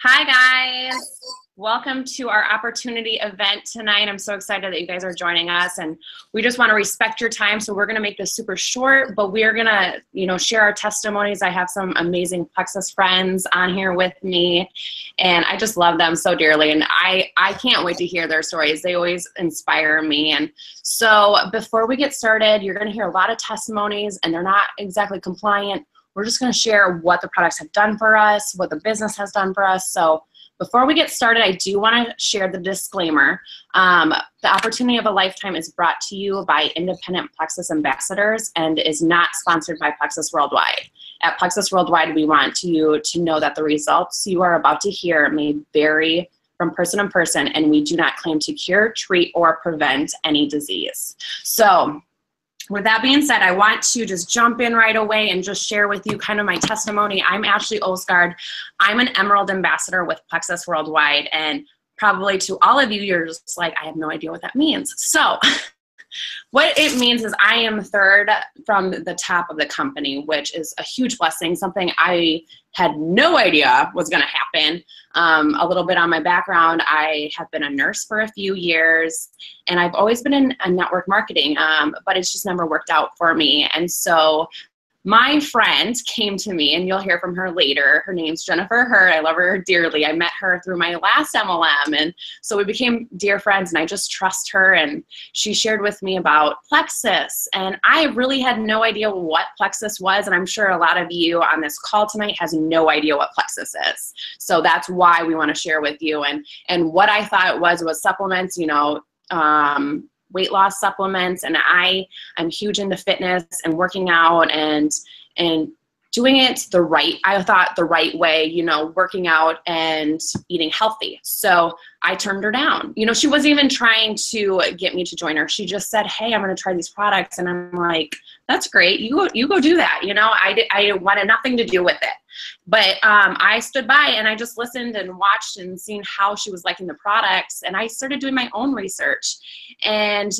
Hi guys, welcome to our opportunity event tonight. I'm so excited that you guys are joining us, and we just want to respect your time, so we're going to make this super short, but we are going to, share our testimonies. I have some amazing Plexus friends on here with me, and I just love them so dearly, and I can't wait to hear their stories. They always inspire me. And so before we get started, you're going to hear a lot of testimonies, and they're not exactly compliant. We're just going to share what the products have done for us, what the business has done for us. So before we get started, I do want to share the disclaimer. The opportunity of a lifetime is brought to you by independent Plexus ambassadors and is not sponsored by Plexus Worldwide. At Plexus Worldwide, we want you to know that the results you are about to hear may vary from person to person, and we do not claim to cure, treat, or prevent any disease. So with that being said, I want to just jump in right away and just share with you kind of my testimony. I'm Ashley Olsgaard. I'm an Emerald Ambassador with Plexus Worldwide, and probably to all of you, you're just like, I have no idea what that means. So what it means is I am third from the top of the company, which is a huge blessing, something I had no idea was going to happen. A little bit on my background, I have been a nurse for a few years, and I've always been in network marketing, but it's just never worked out for me. And so my friend came to me, and you'll hear from her later. Her name's Jennifer Hurd. I love her dearly. I met her through my last MLM, and so we became dear friends, and I just trust her. And she shared with me about Plexus, and I really had no idea what Plexus was, and I'm sure a lot of you on this call tonight has no idea what Plexus is. So that's why we want to share with you. And what I thought it was supplements, weight loss supplements, and I'm huge into fitness and working out and doing it the right way, working out and eating healthy. So I turned her down. She wasn't even trying to get me to join her. She just said, hey, I'm going to try these products. And I'm like, that's great. You go do that. I wanted nothing to do with it. But I stood by and I just listened and watched and seen how she was liking the products. And I started doing my own research. And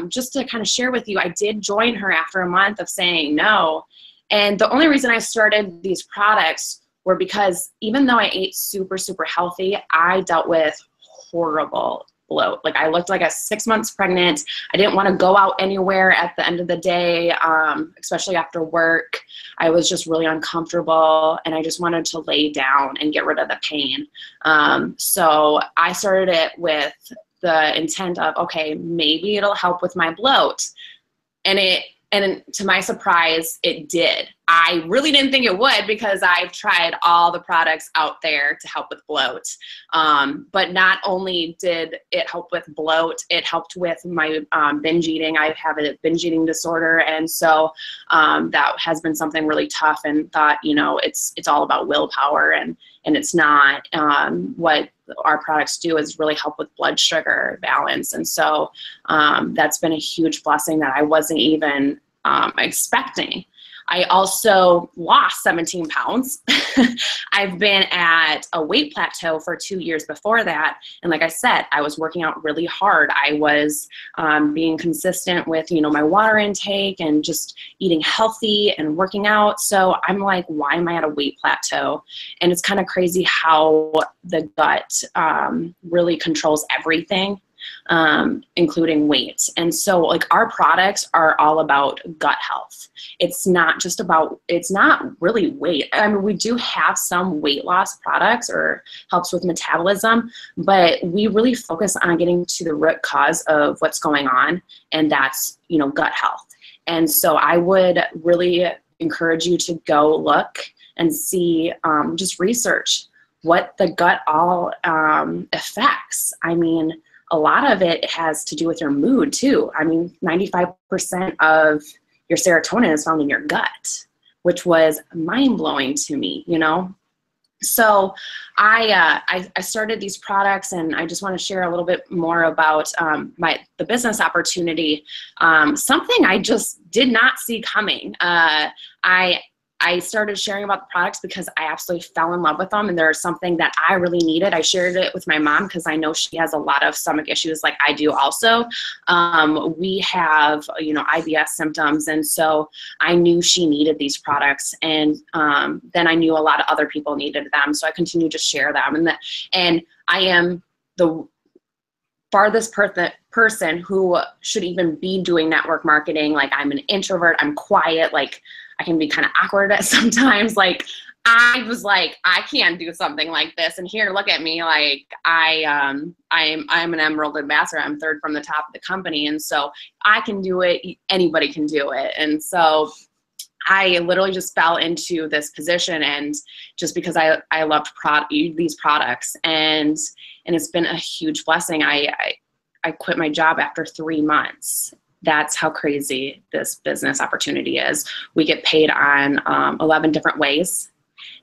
just to kind of share with you, I did join her after a month of saying no. And the only reason I started these products were because even though I ate super, super healthy, I dealt with horrible bloat. Like I looked like I was 6 months pregnant. I didn't want to go out anywhere at the end of the day, especially after work. I was just really uncomfortable, and I just wanted to lay down and get rid of the pain. So I started it with the intent of, okay, maybe it'll help with my bloat. And to my surprise, it did. I really didn't think it would because I've tried all the products out there to help with bloat. But not only did it help with bloat, it helped with my binge eating. I have a binge eating disorder, and so that has been something really tough, and thought, it's all about willpower, and it's not. What our products do is really help with blood sugar balance. And so that's been a huge blessing that I wasn't even expecting. I also lost 17 pounds. I've been at a weight plateau for 2 years before that. And like I said, I was working out really hard. I was being consistent with, my water intake and just eating healthy and working out. So I'm like, why am I at a weight plateau? And it's kind of crazy how the gut really controls everything, including weight. And so like our products are all about gut health. It's not really weight. I mean, we do have some weight loss products or helps with metabolism, but we really focus on getting to the root cause of what's going on, and that's, gut health. And so I would really encourage you to go look and see, just research what the gut all affects. I mean, a lot of it has to do with your mood too. I mean, 95% of your serotonin is found in your gut, which was mind-blowing to me, So I started these products, and I just want to share a little bit more about the business opportunity, something I just did not see coming. I I started sharing about the products because I absolutely fell in love with them, and they're something that I really needed. I shared it with my mom because I know she has a lot of stomach issues like I do also. We have, IBS symptoms, and so I knew she needed these products, and then I knew a lot of other people needed them, so I continued to share them. And I am the farthest person who should even be doing network marketing. Like, I'm an introvert, I'm quiet, like I can be kind of awkward at sometimes. Like, I was like, I can't do something like this. And here, look at me. Like, I'm an Emerald Ambassador. I'm third from the top of the company. And so I can do it. Anybody can do it. And so I literally just fell into this position, and just because I loved these products, and it's been a huge blessing. I quit my job after 3 months. That's how crazy this business opportunity is. We get paid on 11 different ways,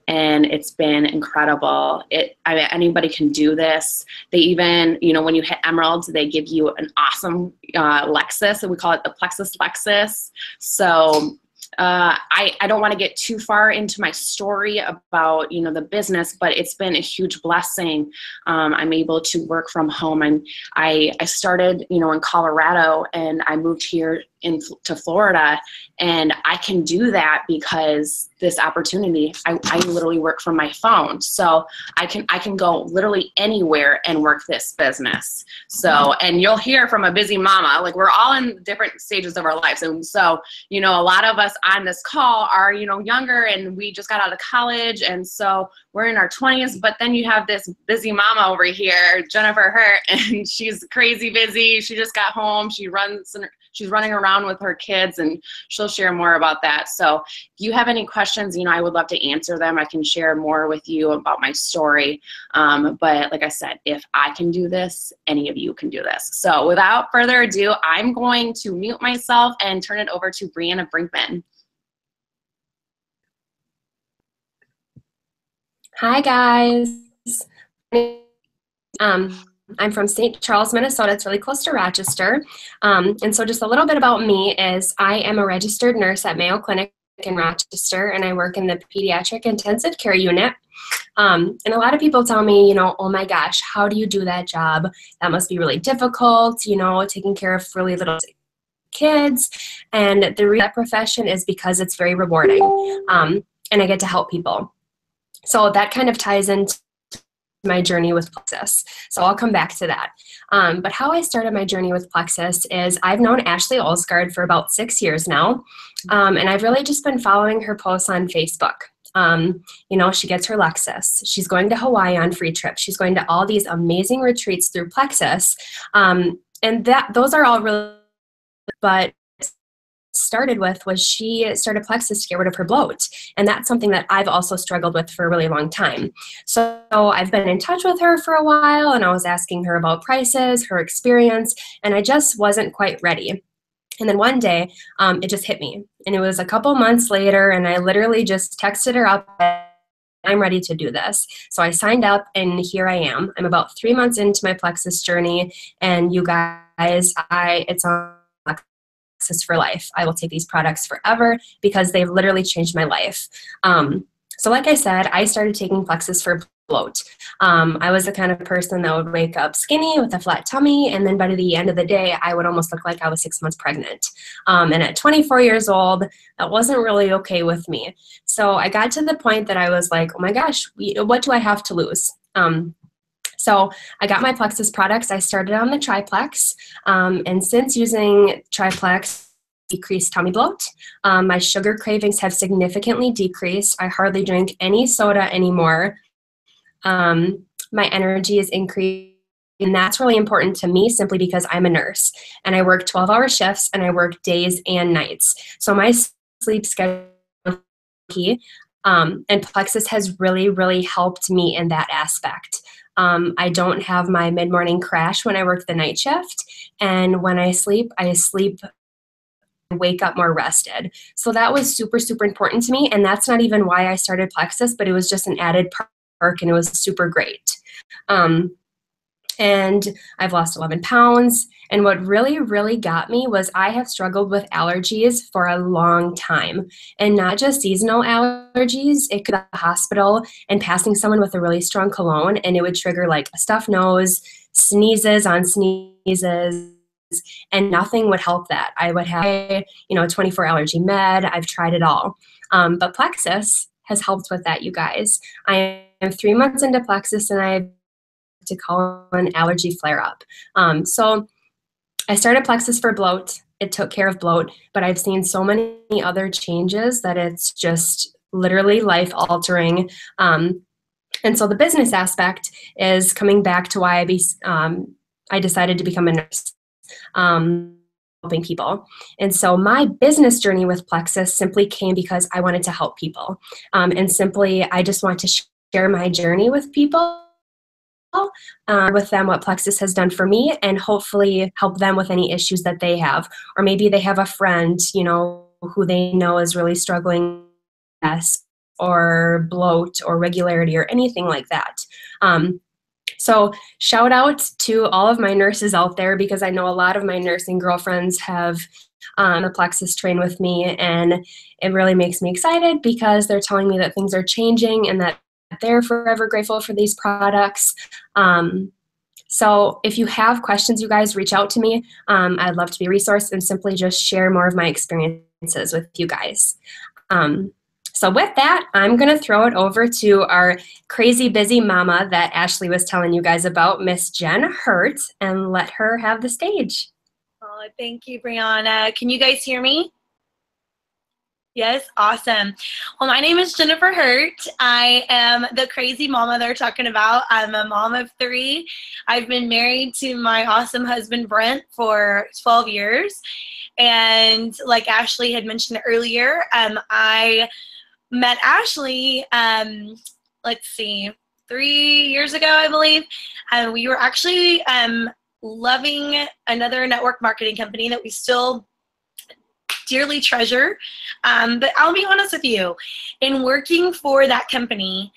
and it's been incredible. Anybody can do this. They even, when you hit Emeralds, they give you an awesome Lexus, and we call it the Plexus Lexus. So I don't want to get too far into my story about, the business, but it's been a huge blessing. I'm able to work from home. I started, in Colorado, and I moved here to Florida, and I can do that because this opportunity, I literally work from my phone. So I can go literally anywhere and work this business. So, and you'll hear from a busy mama, like, we're all in different stages of our lives. And so, a lot of us on this call are, younger, and we just got out of college. And so we're in our 20s, but then you have this busy mama over here, Jennifer Hurt, and she's crazy busy. She just got home. She's running around with her kids, and she'll share more about that. So if you have any questions, I would love to answer them. I can share more with you about my story. But like I said, if I can do this, any of you can do this. So without further ado, I'm going to mute myself and turn it over to Brianna Brinkman. Hi, guys. I'm from St. Charles, Minnesota. It's really close to Rochester. And so just a little bit about me is I am a registered nurse at Mayo Clinic in Rochester, and I work in the pediatric intensive care unit. And a lot of people tell me, oh my gosh, how do you do that job? That must be really difficult, taking care of really little kids. And the reason that profession is because it's very rewarding, and I get to help people. So that kind of ties into my journey with Plexus. So I'll come back to that. But how I started my journey with Plexus is I've known Ashley Olsgaard for about 6 years now. And I've really just been following her posts on Facebook. She gets her Lexus. She's going to Hawaii on free trips. She's going to all these amazing retreats through Plexus. And those are all really, but started with was she started Plexus to get rid of her bloat. And that's something that I've also struggled with for a really long time. So I've been in touch with her for a while, and I was asking her about prices, her experience, and I just wasn't quite ready. And then one day, it just hit me. And it was a couple months later, and I literally just texted her up, I'm ready to do this. So I signed up, and here I am. I'm about 3 months into my Plexus journey, and you guys, it's on Plexus for life. I will take these products forever because they've literally changed my life. So like I said, I started taking Plexus for bloat. I was the kind of person that would wake up skinny with a flat tummy, and then by the end of the day, I would almost look like I was 6 months pregnant. And at 24 years old, that wasn't really okay with me. So I got to the point that I was like, oh my gosh, what do I have to lose? So I got my Plexus products. I started on the Triplex, and since using Triplex, decreased tummy bloat. My sugar cravings have significantly decreased. I hardly drink any soda anymore. My energy is increased, and that's really important to me simply because I'm a nurse, and I work 12-hour shifts, and I work days and nights. So my sleep schedule is key, and Plexus has really, really helped me in that aspect. I don't have my mid-morning crash when I work the night shift, and when I sleep wake up more rested. So that was super, super important to me, and that's not even why I started Plexus, but it was just an added perk, and it was super great. and I've lost 11 pounds. And what really, really got me was I have struggled with allergies for a long time, and not just seasonal allergies. It could be the hospital and passing someone with a really strong cologne, and it would trigger like a stuffed nose, sneezes on sneezes, and nothing would help that. I would have, 24 allergy med. I've tried it all. But Plexus has helped with that, you guys. I am 3 months into Plexus, and I to call an allergy flare-up. So I started Plexus for bloat. It took care of bloat, but I've seen so many other changes that it's just literally life-altering. And so the business aspect is coming back to why I decided to become a nurse, helping people. And so my business journey with Plexus simply came because I wanted to help people. And simply, I just want to share my journey with people, with them what Plexus has done for me, and hopefully help them with any issues that they have. Or maybe they have a friend, who they know is really struggling with gas or bloat or regularity or anything like that. So shout out to all of my nurses out there, because I know a lot of my nursing girlfriends have a Plexus train with me, and it really makes me excited because they're telling me that things are changing and that they're forever grateful for these products. So if you have questions, you guys reach out to me. I'd love to be a resource and simply just share more of my experiences with you guys. So with that, I'm going to throw it over to our crazy busy mama that Ashley was telling you guys about, Miss Jen Hurt, and let her have the stage. Oh, thank you, Brianna. Can you guys hear me? Yes, awesome. Well, my name is Jennifer Hurt. I am the crazy mama they're talking about. I'm a mom of 3. I've been married to my awesome husband, Brent, for 12 years. And like Ashley had mentioned earlier, I met Ashley, 3 years ago, I believe. We were actually loving another network marketing company that we still dearly treasure. But I'll be honest with you, in working for that company,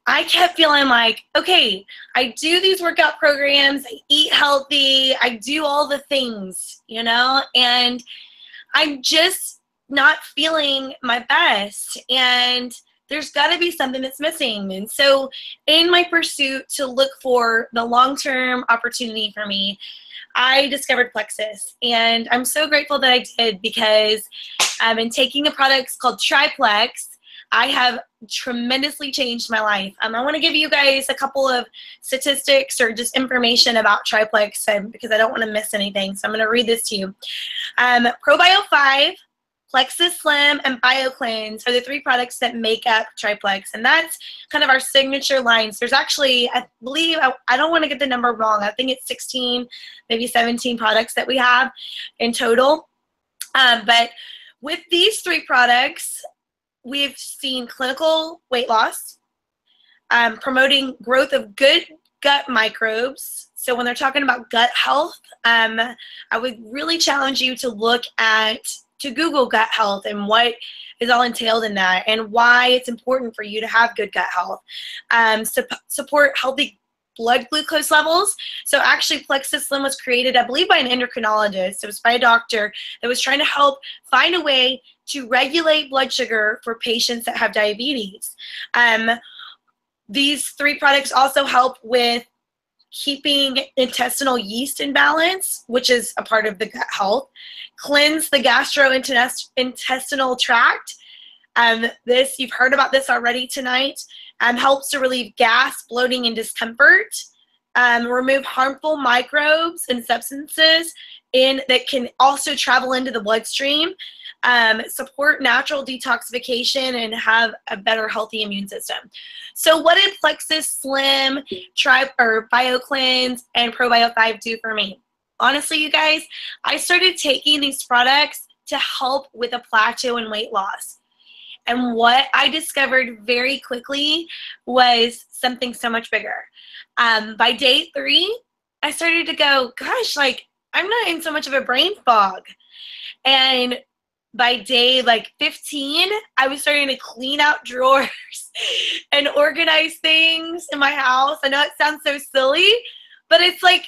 I kept feeling like, okay, I do these workout programs, I eat healthy, I do all the things, and I'm just not feeling my best. And there's got to be something that's missing. And so in my pursuit to look for the long-term opportunity for me, I discovered Plexus, and I'm so grateful that I did, because in taking the products called Triplex, I have tremendously changed my life. I want to give you guys a couple of statistics or just information about Triplex, because I don't want to miss anything. So I'm going to read this to you. ProBio 5, Plexus Slim, and BioCleanse are the 3 products that make up Triplex, and that's kind of our signature lines. There's actually, I believe, I don't want to get the number wrong, I think it's 16, maybe 17 products that we have in total. But with these 3 products, we've seen clinical weight loss, promoting growth of good gut microbes. So when they're talking about gut health, I would really challenge you to look to Google gut health and what is all entailed in that, and why it's important for you to have good gut health. Support healthy blood glucose levels. So actually Plexus Slim was created, I believe, by an endocrinologist. It was by a doctor that was trying to help find a way to regulate blood sugar for patients that have diabetes. These 3 products also help with keeping intestinal yeast in balance, which is a part of the gut health. Cleanse the gastrointestinal tract. This, you've heard about this already tonight. Helps to relieve gas, bloating, and discomfort. Remove harmful microbes and substances that can also travel into the bloodstream. Support natural detoxification and have a better, healthy immune system. So what did Plexus Slim, BioCleanse, and ProBio 5 do for me? Honestly, you guys, I started taking these products to help with a plateau in weight loss. And what I discovered very quickly was something so much bigger. By day 3, I started to go, gosh, I'm not in so much of a brain fog. And by day 15, I was starting to clean out drawers and organize things in my house. I know it sounds so silly, But it's like,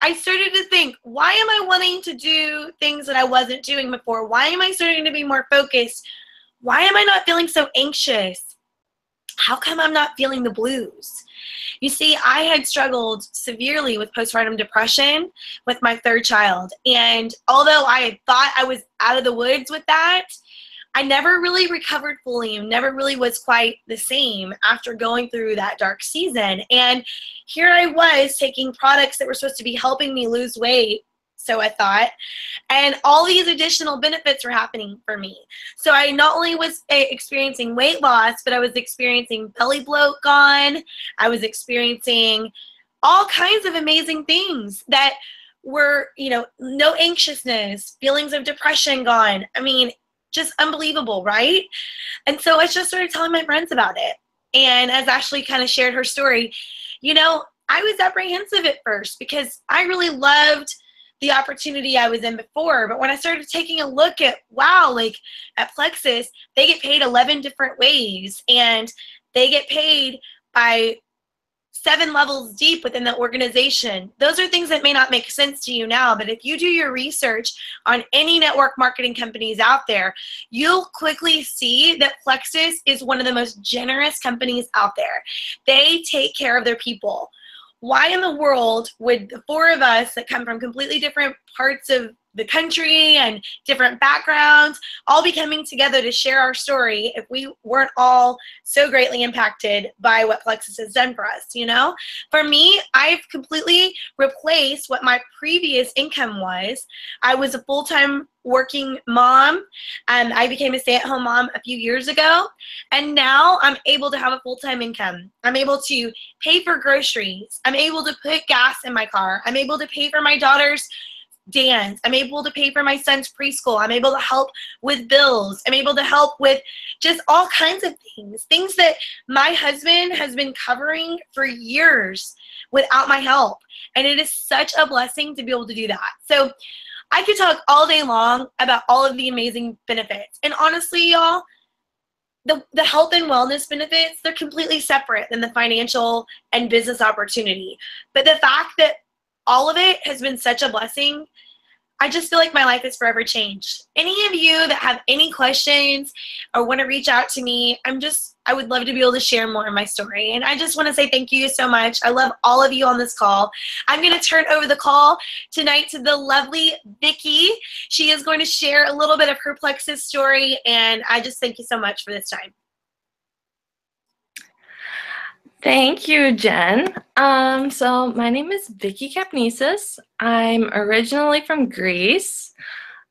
I started to think, why am I wanting to do things that I wasn't doing before? Why am I starting to be more focused? Why am I not feeling so anxious? How come I'm not feeling the blues? You see, I had struggled severely with postpartum depression with my third child. And although I had thought I was out of the woods with that, I never really recovered fully and never really was quite the same after going through that dark season. And here I was taking products that were supposed to be helping me lose weight, so I thought, and all these additional benefits were happening for me. So I not only was experiencing weight loss, but I was experiencing belly bloat gone. I was experiencing all kinds of amazing things that were, you know, no anxiousness, feelings of depression gone. I mean, just unbelievable, right? And so I just started telling my friends about it. And as Ashley kind of shared her story, you know, I was apprehensive at first because I really loved the opportunity I was in before. But when I started taking a look at, wow, like at Plexus, they get paid 11 different ways, and they get paid by 7 levels deep within the organization. Those are things that may not make sense to you now, but if you do your research on any network marketing companies out there, you'll quickly see that Plexus is one of the most generous companies out there. They take care of their people. Why in the world would the 4 of us that come from completely different parts of the country and different backgrounds all be coming together to share our story if we weren't all so greatly impacted by what Plexus has done for us, you know? For me, I've completely replaced what my previous income was. I was a full-time working mom, and I became a stay-at-home mom a few years ago, and now I'm able to have a full-time income. I'm able to pay for groceries. I'm able to put gas in my car. I'm able to pay for my daughter's dance. I'm able to pay for my son's preschool. I'm able to help with bills. I'm able to help with just all kinds of things that my husband has been covering for years without my help. And it is such a blessing to be able to do that. So I could talk all day long about all of the amazing benefits. And honestly, y'all, the health and wellness benefits, they're completely separate than the financial and business opportunity. But the fact that all of it has been such a blessing, I just feel like my life is forever changed. Any of you that have any questions or want to reach out to me, I would love to be able to share more of my story. And I just want to say thank you so much. I love all of you on this call. I'm going to turn over the call tonight to the lovely Vicki. She is going to share a little bit of her Plexus story, and I just thank you so much for this time. Thank you, Jen. So my name is Vicki Kapnisis. I'm originally from Greece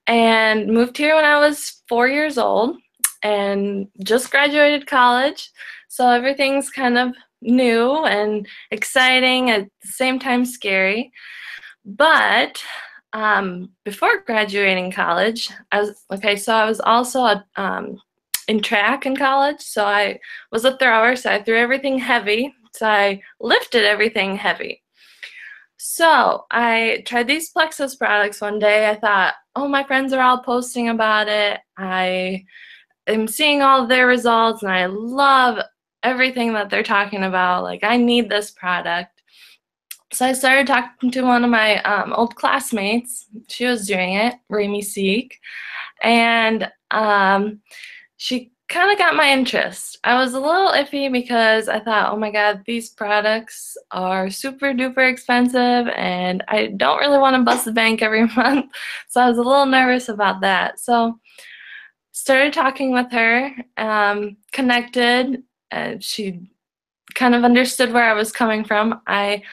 and moved here when I was 4 years old and just graduated college. So everything's kind of new and exciting, at the same time scary. But before graduating college, I was also in track in college, so I was a thrower, so I threw everything heavy, so I lifted everything heavy. So I tried these Plexus products one day. I thought, oh, my friends are all posting about it. I am seeing all of their results, and I love everything that they're talking about. Like, I need this product. So I started talking to one of my old classmates. She was doing it, Rami Seek, and she kind of got my interest. I was a little iffy because I thought, oh my God, these products are super duper expensive and I don't really want to bust the bank every month. So I was a little nervous about that. So started talking with her, connected. She kind of understood where I was coming from. I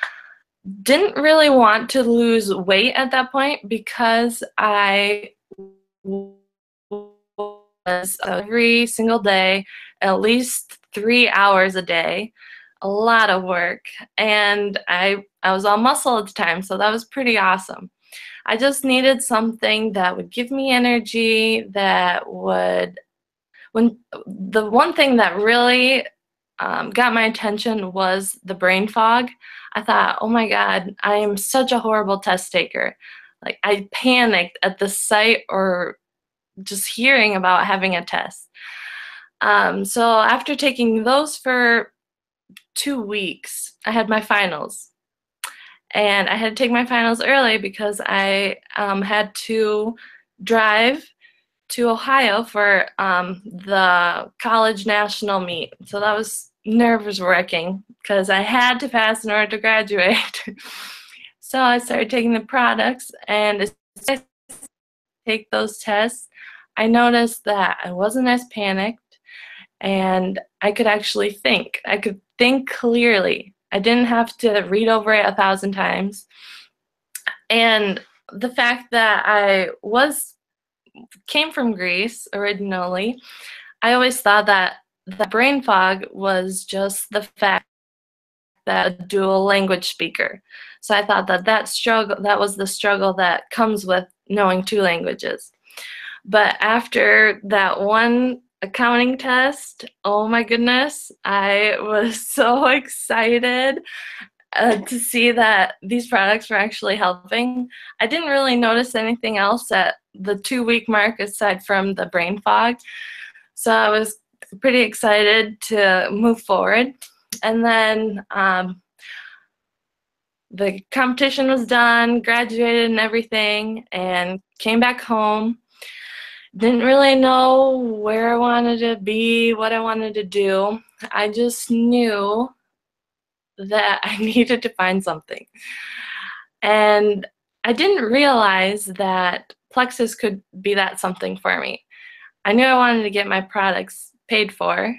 didn't really want to lose weight at that point because I was every single day, at least 3 hours a day, a lot of work, and I was all muscle at the time, so that was pretty awesome. I just needed something that would give me energy, the one thing that really got my attention was the brain fog. I thought, oh my God, I am such a horrible test taker. Like, I panicked at the sight or just hearing about having a test. So after taking those for 2 weeks, I had my finals. and I had to take my finals early because I had to drive to Ohio for the college national meet. So that was nerve-wracking because I had to pass in order to graduate. So I started taking the products, and as soon as I take those tests, I noticed that I wasn't as panicked, and I could actually think. I could think clearly. I didn't have to read over it 1,000 times. And the fact that I came from Greece originally, I always thought that the brain fog was just the fact that a dual language speaker. So I thought that that was the struggle that comes with knowing 2 languages. But after that one accounting test, oh my goodness, I was so excited to see that these products were actually helping. I didn't really notice anything else at the 2-week mark aside from the brain fog. So I was pretty excited to move forward. And then the competition was done, graduated and everything, and came back home. Didn't really know where I wanted to be, what I wanted to do. I just knew that I needed to find something. And I didn't realize that Plexus could be that something for me. I knew I wanted to get my products paid for,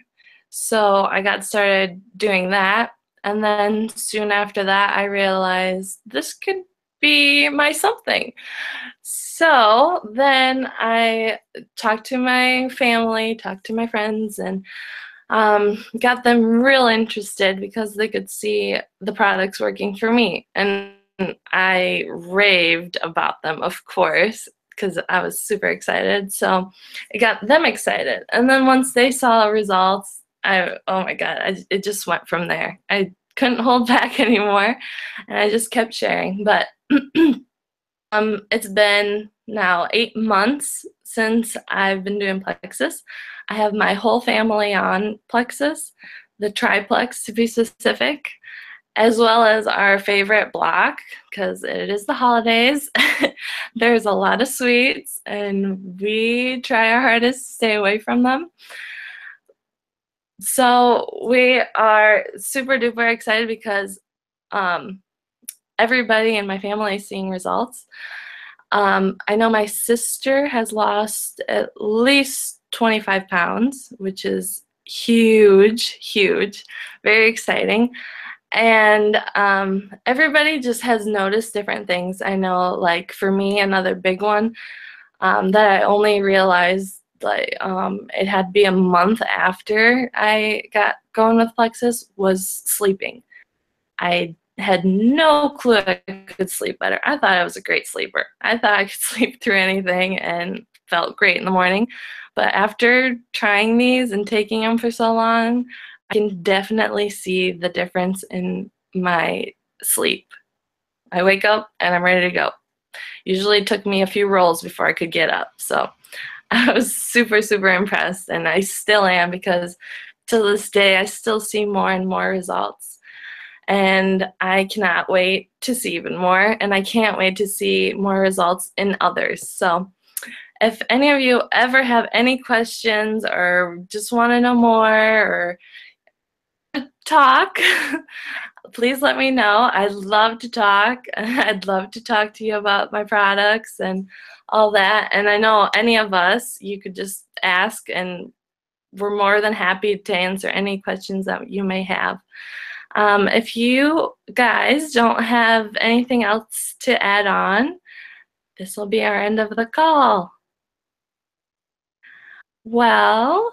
so I got started doing that. And then soon after that, I realized this could be my something. So then I talked to my family, talked to my friends, and got them real interested because they could see the products working for me. And I raved about them, of course, because I was super excited. So it got them excited. And then once they saw the results, oh my God, it just went from there. I couldn't hold back anymore, and I just kept sharing. But it's been now 8 months since I've been doing Plexus. I have my whole family on Plexus, the triplex to be specific, as well as our favorite block because it is the holidays. There's a lot of sweets, and we try our hardest to stay away from them. So we are super duper excited because everybody in my family is seeing results. I know my sister has lost at least 25 pounds, which is huge, huge, very exciting. And everybody just has noticed different things. I know, like for me, another big one that I only realized like it had to be a month after I got going with Plexus was sleeping. I had no clue I could sleep better. I thought I was a great sleeper. I thought I could sleep through anything and felt great in the morning. But after trying these and taking them for so long, I can definitely see the difference in my sleep. I wake up and I'm ready to go. Usually it took me a few rolls before I could get up. So I was super, super impressed, and I still am because to this day I still see more and more results. And I cannot wait to see even more, and I can't wait to see more results in others. So if any of you ever have any questions or just want to know more or talk, please let me know. I'd love to talk. I'd love to talk to you about my products and all that. And I know any of us, you could just ask, and we're more than happy to answer any questions that you may have. If you guys don't have anything else to add on, this will be our end of the call. Well,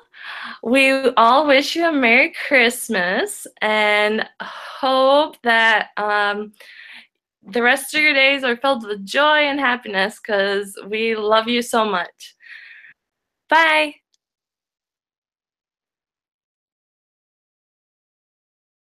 we all wish you a Merry Christmas and hope that the rest of your days are filled with joy and happiness because we love you so much. Bye.